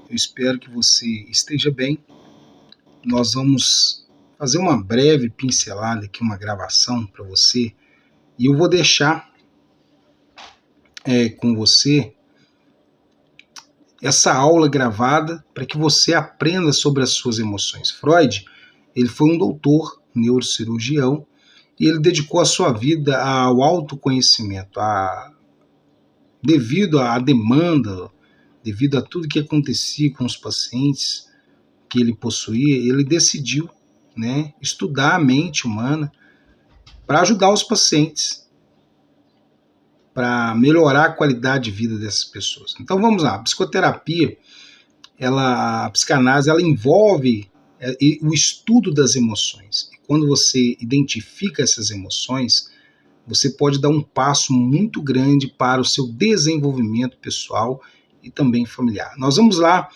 Eu espero que você esteja bem. Nós vamos fazer uma breve pincelada aqui, uma gravação para você, e eu vou deixar com você essa aula gravada para que você aprenda sobre as suas emoções. Freud, ele foi um doutor, neurocirurgião, e ele dedicou a sua vida ao autoconhecimento, devido à demanda, devido a tudo que acontecia com os pacientes que ele possuía, ele decidiu, estudar a mente humana para ajudar os pacientes, para melhorar a qualidade de vida dessas pessoas. Então vamos lá, a psicoterapia, a psicanálise, ela envolve o estudo das emoções. E quando você identifica essas emoções, você pode dar um passo muito grande para o seu desenvolvimento pessoal e também familiar. Nós vamos lá,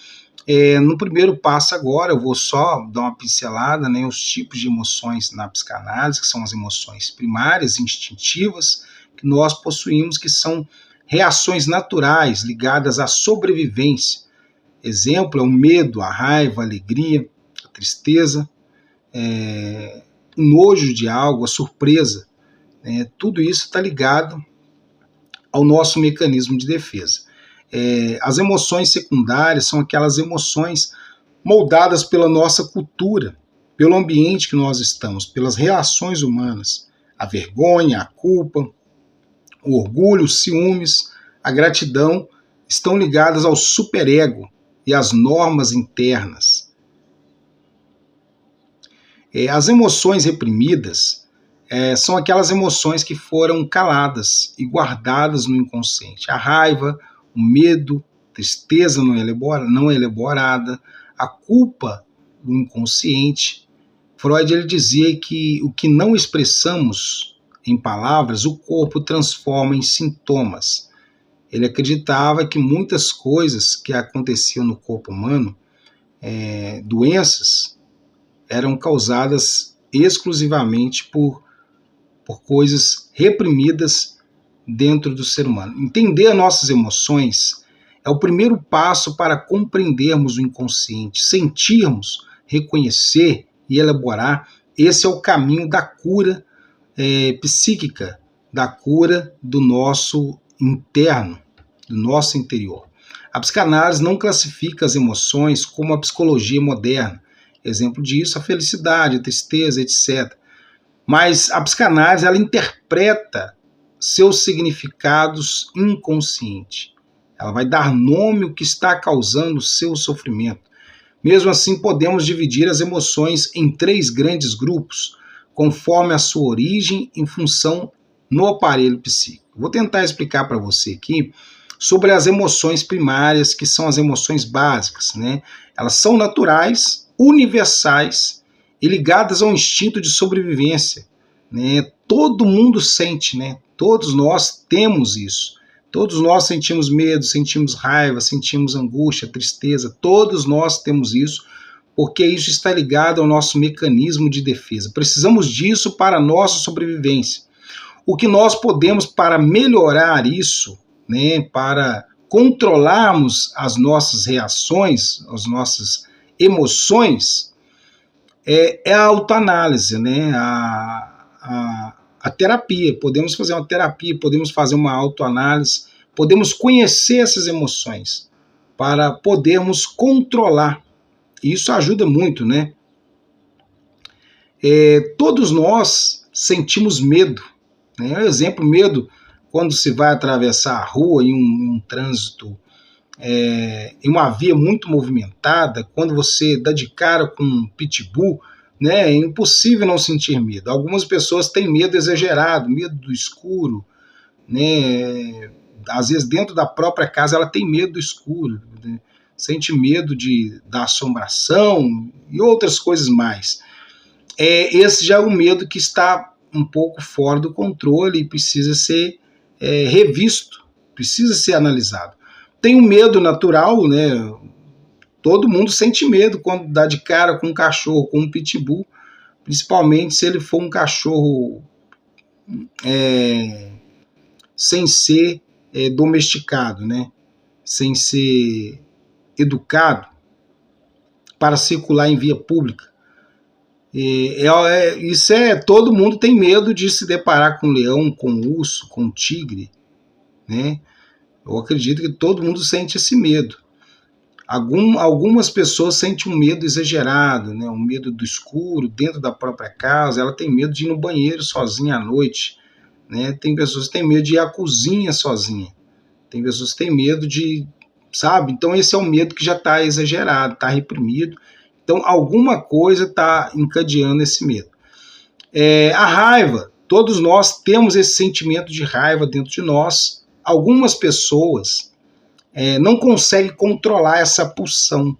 no primeiro passo agora, eu vou só dar uma pincelada, os tipos de emoções na psicanálise, que são as emoções primárias, instintivas, que nós possuímos, que são reações naturais ligadas à sobrevivência. Exemplo é o medo, a raiva, a alegria, a tristeza, o nojo de algo, a surpresa. Tudo isso está ligado ao nosso mecanismo de defesa. As emoções secundárias são aquelas emoções moldadas pela nossa cultura, pelo ambiente que nós estamos, pelas reações humanas, a vergonha, a culpa, o orgulho, os ciúmes, a gratidão, estão ligadas ao superego e às normas internas. As emoções reprimidas são aquelas emoções que foram caladas e guardadas no inconsciente. A raiva, o medo, a tristeza não é elaborada, a culpa do inconsciente. Freud ele dizia que o que não expressamos em palavras, o corpo transforma em sintomas. Ele acreditava que muitas coisas que aconteciam no corpo humano, doenças, eram causadas exclusivamente por coisas reprimidas dentro do ser humano. Entender nossas emoções é o primeiro passo para compreendermos o inconsciente, sentirmos, reconhecer e elaborar. Esse é o caminho da cura psíquica, da cura do nosso interno, do nosso interior. A psicanálise não classifica as emoções como a psicologia moderna. Exemplo disso, a felicidade, a tristeza, etc. Mas a psicanálise ela interpreta seus significados inconscientes. Ela vai dar nome ao que está causando o seu sofrimento. Mesmo assim, podemos dividir as emoções em 3 grandes grupos, conforme a sua origem em função no aparelho psíquico. Vou tentar explicar para você aqui sobre as emoções primárias, que são as emoções básicas. Elas são naturais, universais e ligadas ao instinto de sobrevivência. Todo mundo sente, todos nós temos isso. Todos nós sentimos medo, sentimos raiva, sentimos angústia, tristeza. Todos nós temos isso, porque isso está ligado ao nosso mecanismo de defesa. Precisamos disso para a nossa sobrevivência. O que nós podemos para melhorar isso, para controlarmos as nossas reações, as nossas emoções, é a autoanálise, a terapia. Podemos fazer uma terapia, podemos fazer uma autoanálise, podemos conhecer essas emoções para podermos controlar. Isso ajuda muito, Todos nós sentimos medo. Exemplo, medo quando se vai atravessar a rua em um trânsito, em uma via muito movimentada, quando você dá de cara com um pitbull, é impossível não sentir medo. Algumas pessoas têm medo exagerado, medo do escuro, às vezes dentro da própria casa ela tem medo do escuro, sente medo da assombração e outras coisas mais. Esse já é um medo que está um pouco fora do controle e precisa ser revisto, precisa ser analisado. Tem um medo natural, todo mundo sente medo quando dá de cara com um cachorro, com um pitbull, principalmente se ele for um cachorro sem ser domesticado, sem ser educado para circular em via pública. Todo mundo tem medo de se deparar com leão, com urso, com tigre, né? Eu acredito que todo mundo sente esse medo. Algumas pessoas sentem um medo exagerado, né? Um medo do escuro, dentro da própria casa. Ela tem medo de ir no banheiro sozinha à noite, né? Tem pessoas que têm medo de ir à cozinha sozinha. Tem pessoas que têm medo de, sabe? Então esse é um medo que já está exagerado, está reprimido. Então alguma coisa está encadeando esse medo. A raiva, todos nós temos esse sentimento de raiva dentro de nós. Algumas pessoas não conseguem controlar essa pulsão,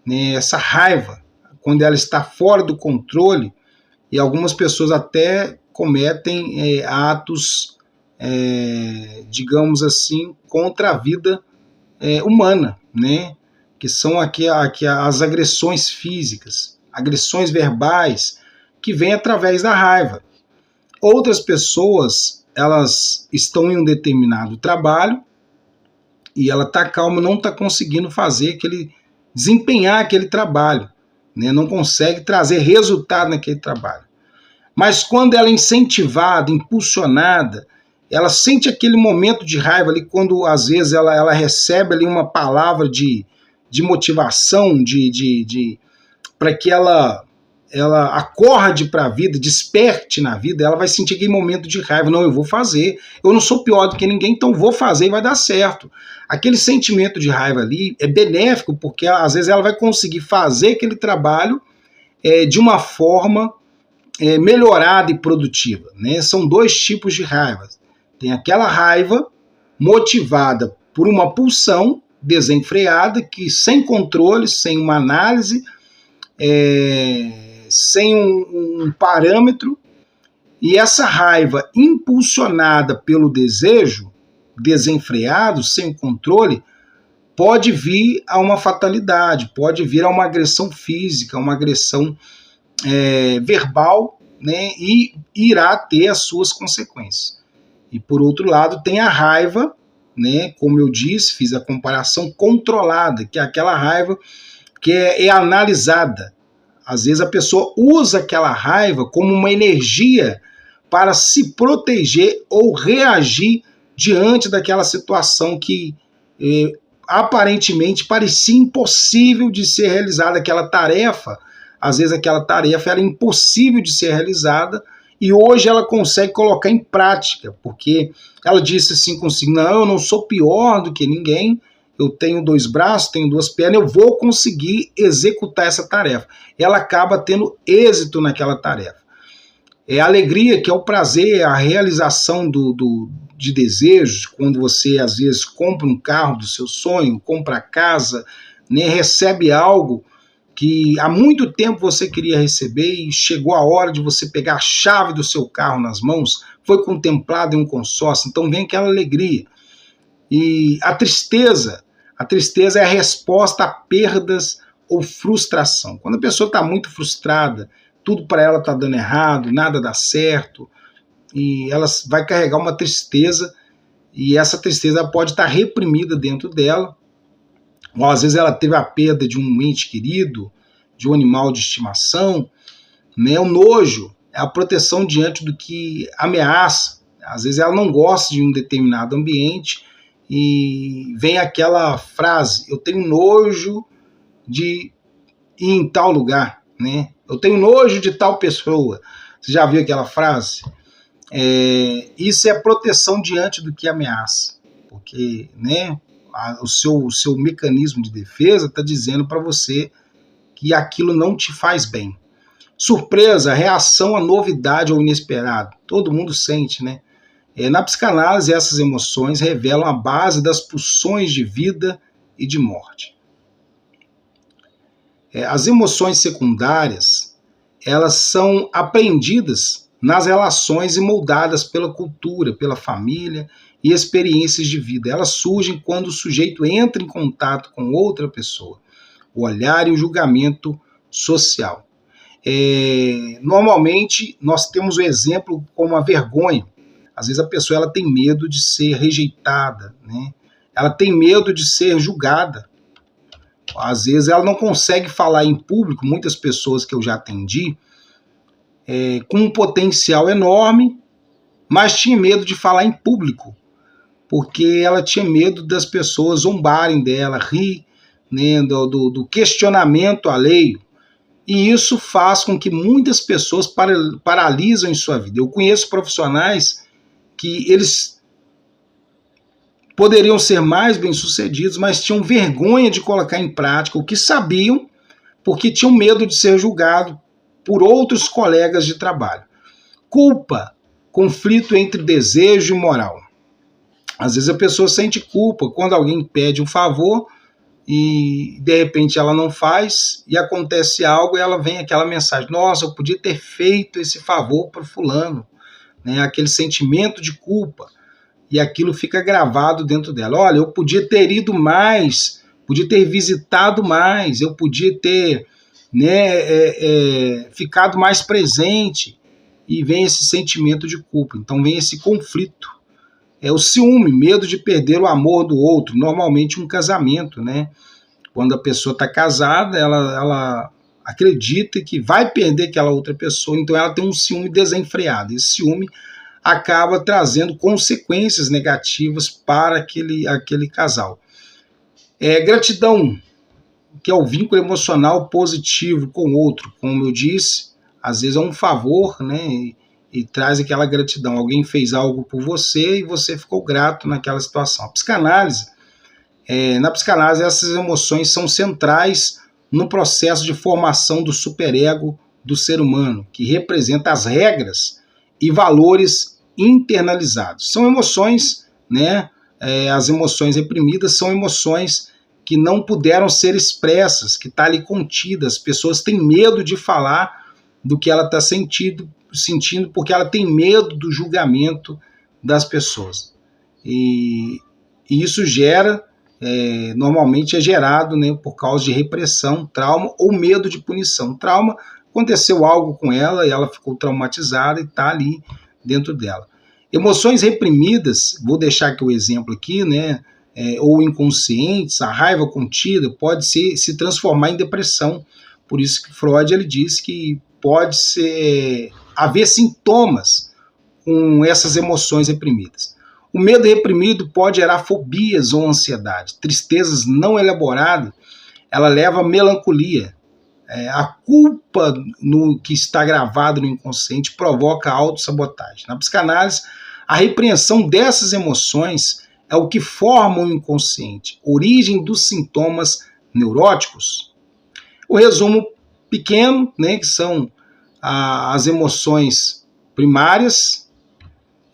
né? Essa raiva, quando ela está fora do controle, e algumas pessoas até cometem atos, digamos assim, contra a vida humana, né? Que são aqui as agressões físicas, agressões verbais, que vêm através da raiva. Outras pessoas, elas estão em um determinado trabalho e ela está calma, não está conseguindo desempenhar aquele trabalho, né? Não consegue trazer resultado naquele trabalho. Mas quando ela é incentivada, impulsionada, ela sente aquele momento de raiva ali, quando às vezes ela recebe ali uma palavra de motivação, para que ela acorde para a vida, desperte na vida, ela vai sentir aquele momento de raiva. Não, eu vou fazer, eu não sou pior do que ninguém, então vou fazer e vai dar certo. Aquele sentimento de raiva ali é benéfico, porque às vezes ela vai conseguir fazer aquele trabalho de uma forma melhorada e produtiva, né? São dois tipos de raiva. Tem aquela raiva motivada por uma pulsão desenfreada, que sem controle, sem uma análise, sem um parâmetro, e essa raiva impulsionada pelo desejo, desenfreado, sem controle, pode vir a uma fatalidade, pode vir a uma agressão física, uma agressão verbal, né, e irá ter as suas consequências. E por outro lado tem a raiva, né, como eu disse, fiz a comparação controlada, que é aquela raiva que é analisada. Às vezes a pessoa usa aquela raiva como uma energia para se proteger ou reagir diante daquela situação que aparentemente parecia impossível de ser realizada, aquela tarefa. Às vezes aquela tarefa era impossível de ser realizada e hoje ela consegue colocar em prática, porque ela disse assim consigo: não, eu não sou pior do que ninguém, eu tenho 2 braços, tenho 2 pernas, eu vou conseguir executar essa tarefa. Ela acaba tendo êxito naquela tarefa. A alegria, que é o prazer, a realização de desejos, quando você às vezes compra um carro do seu sonho, compra a casa, né, recebe algo que há muito tempo você queria receber e chegou a hora de você pegar a chave do seu carro nas mãos, foi contemplado em um consórcio, então vem aquela alegria. E a tristeza é a resposta a perdas ou frustração. Quando a pessoa está muito frustrada, tudo para ela está dando errado, nada dá certo, e ela vai carregar uma tristeza, e essa tristeza pode estar reprimida dentro dela. Ou às vezes ela teve a perda de um ente querido, de um animal de estimação, né? O nojo é a proteção diante do que ameaça. Às vezes ela não gosta de um determinado ambiente e vem aquela frase: eu tenho nojo de ir em tal lugar, né? Eu tenho nojo de tal pessoa. Você já viu aquela frase? Isso é proteção diante do que ameaça, porque, né, o seu mecanismo de defesa está dizendo para você que aquilo não te faz bem. Surpresa, reação à novidade ou inesperado. Todo mundo sente, né? Na psicanálise, essas emoções revelam a base das pulsões de vida e de morte. As emoções secundárias, elas são aprendidas nas relações e moldadas pela cultura, pela família e experiências de vida. Elas surgem quando o sujeito entra em contato com outra pessoa. O olhar e o julgamento social. Normalmente, nós temos o exemplo como a vergonha. Às vezes a pessoa ela tem medo de ser rejeitada, né? Ela tem medo de ser julgada. Às vezes ela não consegue falar em público, muitas pessoas que eu já atendi, com um potencial enorme, mas tinha medo de falar em público, porque ela tinha medo das pessoas zombarem dela, rir, né, do questionamento alheio. E isso faz com que muitas pessoas paralisam em sua vida. Eu conheço profissionais que eles poderiam ser mais bem-sucedidos, mas tinham vergonha de colocar em prática o que sabiam, porque tinham medo de ser julgado por outros colegas de trabalho. Culpa, conflito entre desejo e moral. Às vezes a pessoa sente culpa quando alguém pede um favor e de repente ela não faz e acontece algo e ela vem aquela mensagem: nossa, eu podia ter feito esse favor para fulano, né? Aquele sentimento de culpa, e aquilo fica gravado dentro dela. Olha, eu podia ter ido mais, podia ter visitado mais, eu podia ter, né, ficado mais presente, e vem esse sentimento de culpa. Então vem esse conflito. O ciúme, medo de perder o amor do outro, normalmente um casamento, né? Quando a pessoa está casada, ela acredita que vai perder aquela outra pessoa, então ela tem um ciúme desenfreado. Esse ciúme acaba trazendo consequências negativas para aquele casal. Gratidão, que é o vínculo emocional positivo com o outro, como eu disse, às vezes é um favor, né? E traz aquela gratidão. Alguém fez algo por você e você ficou grato naquela situação. Na psicanálise, essas emoções são centrais no processo de formação do superego do ser humano, que representa as regras e valores internalizados. São emoções, né? As emoções reprimidas são emoções que não puderam ser expressas, que estão ali contidas. As pessoas têm medo de falar do que ela está sentindo, porque ela tem medo do julgamento das pessoas. E isso normalmente é gerado, né, por causa de repressão, trauma ou medo de punição. Trauma, aconteceu algo com ela e ela ficou traumatizada e está ali dentro dela. Emoções reprimidas, vou deixar aqui o exemplo aqui, né, ou inconscientes, a raiva contida pode se transformar em depressão. Por isso que Freud ele diz que pode haver sintomas com essas emoções reprimidas. O medo reprimido pode gerar fobias ou ansiedade. Tristezas não elaboradas, ela leva a melancolia. A culpa que está gravado no inconsciente provoca a autossabotagem. Na psicanálise, a repreensão dessas emoções é o que forma o inconsciente, origem dos sintomas neuróticos. O resumo pequeno, né, que são as emoções primárias,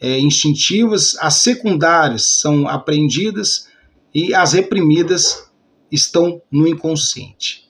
instintivas, as secundárias são aprendidas e as reprimidas estão no inconsciente.